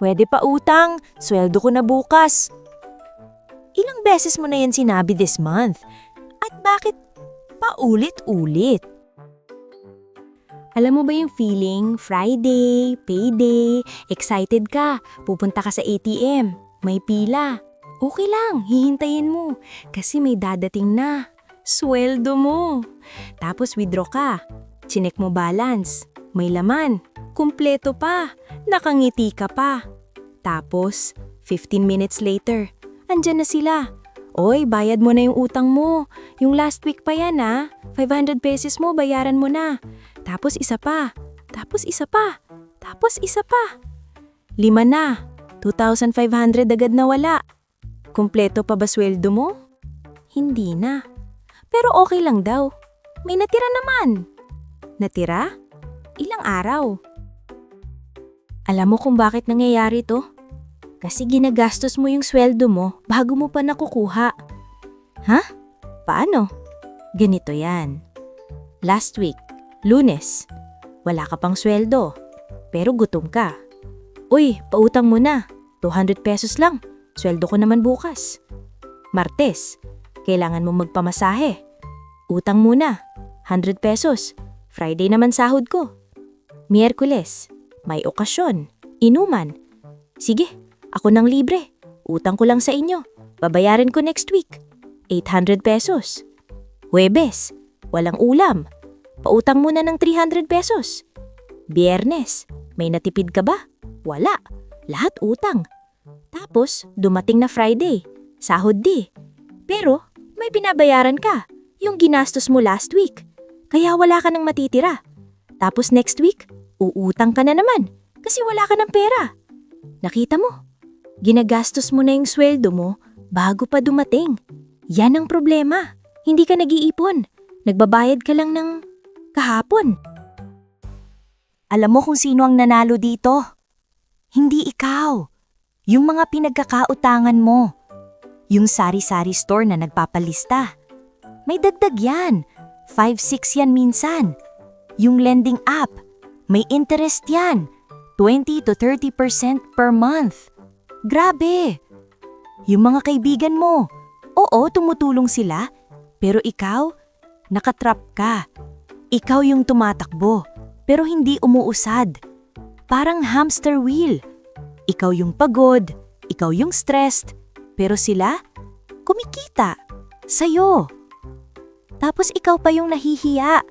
Pwede pa utang, sweldo ko na bukas. Ilang beses mo na yan sinabi this month? At bakit paulit-ulit? Alam mo ba yung feeling, Friday, payday, excited ka, pupunta ka sa ATM, may pila. Okay lang, hihintayin mo kasi may dadating na. Sweldo mo. Tapos withdraw ka, chinek mo balance, may laman, kumpleto pa, nakangiti ka pa. Tapos, 15 minutes later, andyan na sila. Oy, bayad mo na yung utang mo. Yung last week pa yan 500 pesos mo, bayaran mo na. Tapos isa pa. Tapos isa pa. Tapos isa pa. 5 na. 2,500 agad na wala. Kumpleto pa ba sweldo mo? Hindi na. Pero okay lang daw. May natira naman. Natira? Ilang araw? Alam mo kung bakit nangyayari to? Kasi ginagastos mo yung sweldo mo bago mo pa nakukuha. Ha? Paano? Ganito yan. Last week, Lunes, wala ka pang sweldo, pero gutom ka. Uy, pautang mo na, 200 pesos lang, sweldo ko naman bukas. Martes, kailangan mo magpamasahe. Utang muna, 100 pesos, Friday naman sahod ko. Miyerkules, may okasyon, inuman. Sige, ako nang libre, utang ko lang sa inyo, babayaran ko next week, 800 pesos. Huwebes, walang ulam, pautang muna ng 300 pesos. Biyernes, may natipid ka ba? Wala, lahat utang. Tapos, dumating na Friday, sahod di. Pero, may binabayaran ka, yung ginastos mo last week. Kaya wala ka nang matitira. Tapos next week, uutang ka na naman kasi wala ka ng pera. Nakita mo? Ginagastos mo na yung sweldo mo bago pa dumating. Yan ang problema. Hindi ka nag-iipon. Nagbabayad ka lang ng kahapon. Alam mo kung sino ang nanalo dito? Hindi ikaw. Yung mga pinagkakautangan mo. Yung sari-sari store na nagpapalista. May dagdag yan. 5-6 yan minsan. Yung lending app, may interest yan. 20 to 30% per month. Grabe! Yung mga kaibigan mo, oo, tumutulong sila, pero ikaw, nakatrap ka. Ikaw yung tumatakbo, pero hindi umuusad. Parang hamster wheel. Ikaw yung pagod, ikaw yung stressed, pero sila, kumikita. Sa'yo. Tapos ikaw pa yung nahihiya.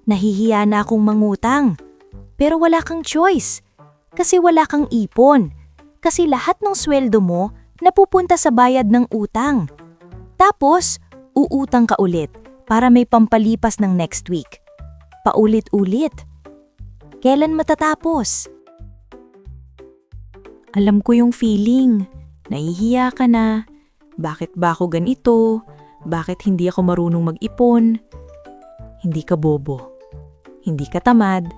Nahihiya na akong mangutang, pero wala kang choice. Kasi wala kang ipon. Kasi lahat ng sweldo mo napupunta sa bayad ng utang. Tapos, uutang ka ulit para may pampalipas ng next week. Paulit-ulit. Kailan matatapos? Alam ko yung feeling. Nahihiya ka na. Bakit ba ako ganito? Bakit hindi ako marunong mag-ipon? Hindi ka bobo. Hindi ka tamad.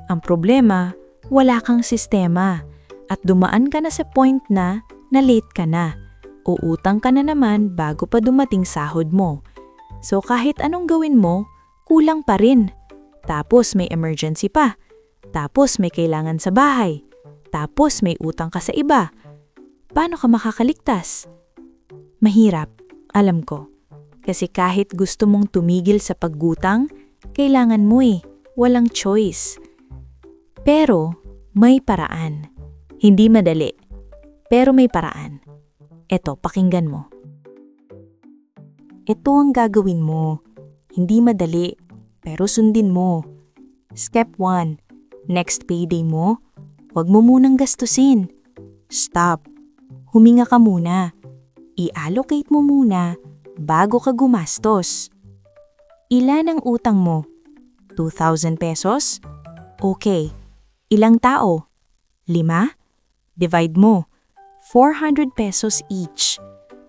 Ang problema, wala kang sistema at dumaan ka na sa point na late ka na. Uutang ka na naman bago pa dumating sahod mo. So kahit anong gawin mo, kulang pa rin. Tapos may emergency pa. Tapos may kailangan sa bahay. Tapos may utang ka sa iba. Paano ka makakaligtas? Mahirap, alam ko. Kasi kahit gusto mong tumigil sa paggutang, kailangan mo walang choice. Pero may paraan. Hindi madali, pero may paraan. Eto, pakinggan mo. Ito ang gagawin mo. Hindi madali, pero sundin mo. Step 1. Next payday mo, huwag mo munang gastusin. Stop. Huminga ka muna. I-allocate mo muna bago ka gumastos. Ilan ang utang mo? 2,000 pesos? Okay. Ilang tao? 5? Divide mo. 400 pesos each.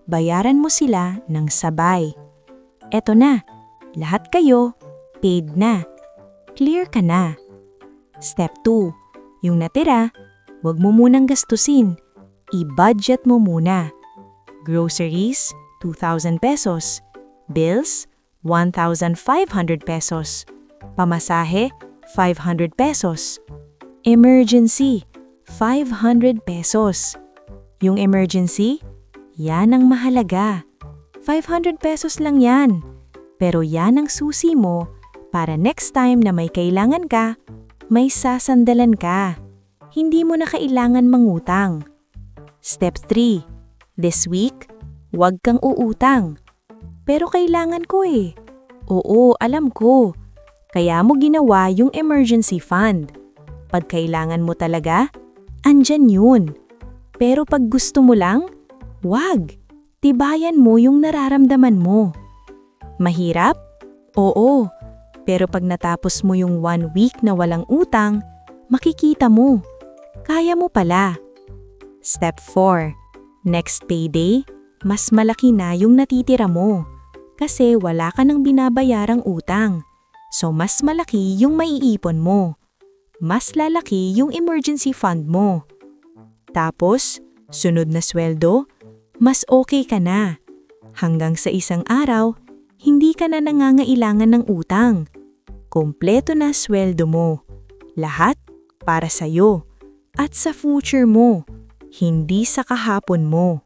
Bayaran mo sila ng sabay. Eto na. Lahat kayo, paid na. Clear ka na. Step 2. Yung natira, huwag mo munang gastusin. I-budget mo muna. Groceries, 2,000 pesos. Bills, 1,500 pesos. Pamasahe, 500 pesos. Emergency, 500 pesos. Yung emergency, yan ang mahalaga. 500 pesos lang yan. Pero yan ang susi mo para next time na may kailangan ka, may sasandalan ka. Hindi mo na kailangan mangutang. Step 3. This week, huwag kang uutang. Pero kailangan ko eh. Oo, alam ko. Kaya mo ginawa yung emergency fund. Pag kailangan mo talaga, andyan yun. Pero pag gusto mo lang, wag. Tibayan mo yung nararamdaman mo. Mahirap? Oo. Pero pag natapos mo yung 1 week na walang utang, makikita mo. Kaya mo pala. Step 4. Next payday, mas malaki na yung natitira mo. Kasi wala ka nang binabayarang utang. So mas malaki yung maiipon mo. Mas lalaki yung emergency fund mo. Tapos, sunod na sweldo, mas okay ka na. Hanggang sa isang araw, hindi ka na nangangailangan ng utang. Kompleto na sweldo mo. Lahat para sa'yo at sa future mo, hindi sa kahapon mo.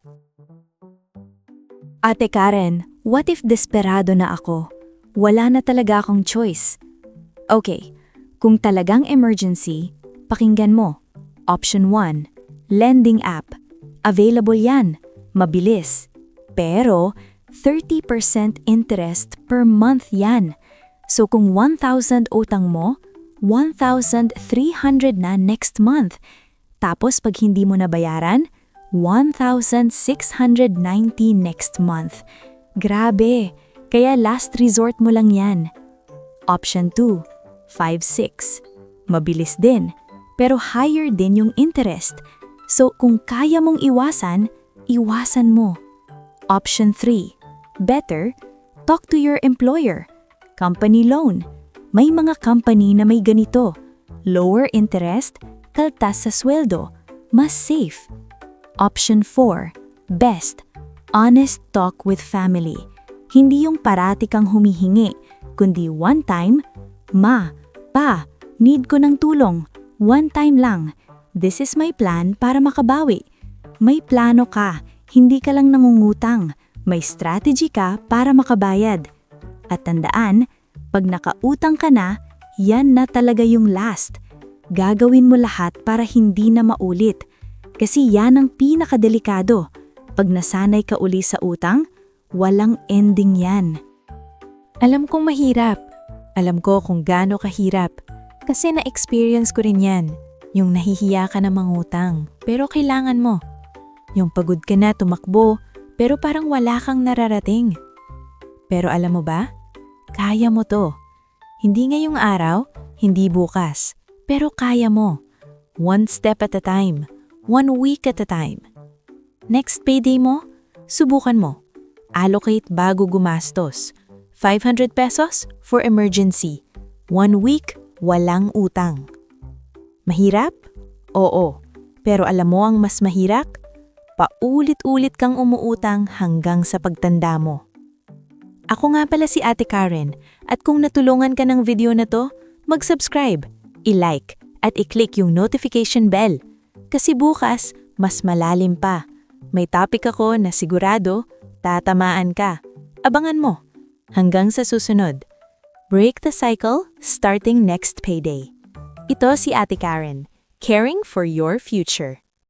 Ate Karen, what if desperado na ako? Wala na talaga akong choice. Okay, kung talagang emergency, pakinggan mo. Option 1, lending app. Available yan, mabilis. Pero 30% interest per month yan. So kung 1,000 utang mo, 1,300 na next month. Tapos pag hindi mo nabayaran, 1,690 next month. Grabe, kaya last resort mo lang yan. Option 2, 5,600. Mabilis din, pero higher din yung interest. So kung kaya mong iwasan, iwasan mo. Option 3, better, talk to your employer. Company loan. May mga company na may ganito. Lower interest, kaltas sa sweldo, mas safe. Option 4, best, honest talk with family. Hindi yung parati kang humihingi, kundi one time, Ma, Pa, need ko ng tulong. One time lang. This is my plan para makabawi. May plano ka, hindi ka lang nangungutang. May strategy ka para makabayad. At tandaan, pag nakautang ka na, yan na talaga yung last. Gagawin mo lahat para hindi na maulit. Kasi yan ang pinakadelikado. Pag nasanay ka uli sa utang, walang ending yan. Alam kong mahirap. Alam ko kung gaano kahirap. Kasi na-experience ko rin yan. Yung nahihiya ka na mangutang, pero kailangan mo. Yung pagod ka na tumakbo, pero parang wala kang nararating. Pero alam mo ba? Kaya mo to. Hindi ngayong araw, hindi bukas. Pero kaya mo. One step at a time. 1 week at a time. Next payday mo, subukan mo. Allocate bago gumastos. 500 pesos for emergency. 1 week, walang utang. Mahirap? Oo. Pero alam mo ang mas mahirap? Paulit-ulit kang umuutang hanggang sa pagtanda mo. Ako nga pala si Ate Karen, at kung natulungan ka ng video na to, mag-subscribe, i-like, at i-click yung notification bell. Kasi bukas, mas malalim pa. May topic ako na sigurado, tatamaan ka. Abangan mo. Hanggang sa susunod. Break the cycle, starting next payday. Ito si Ate Karen, caring for your future.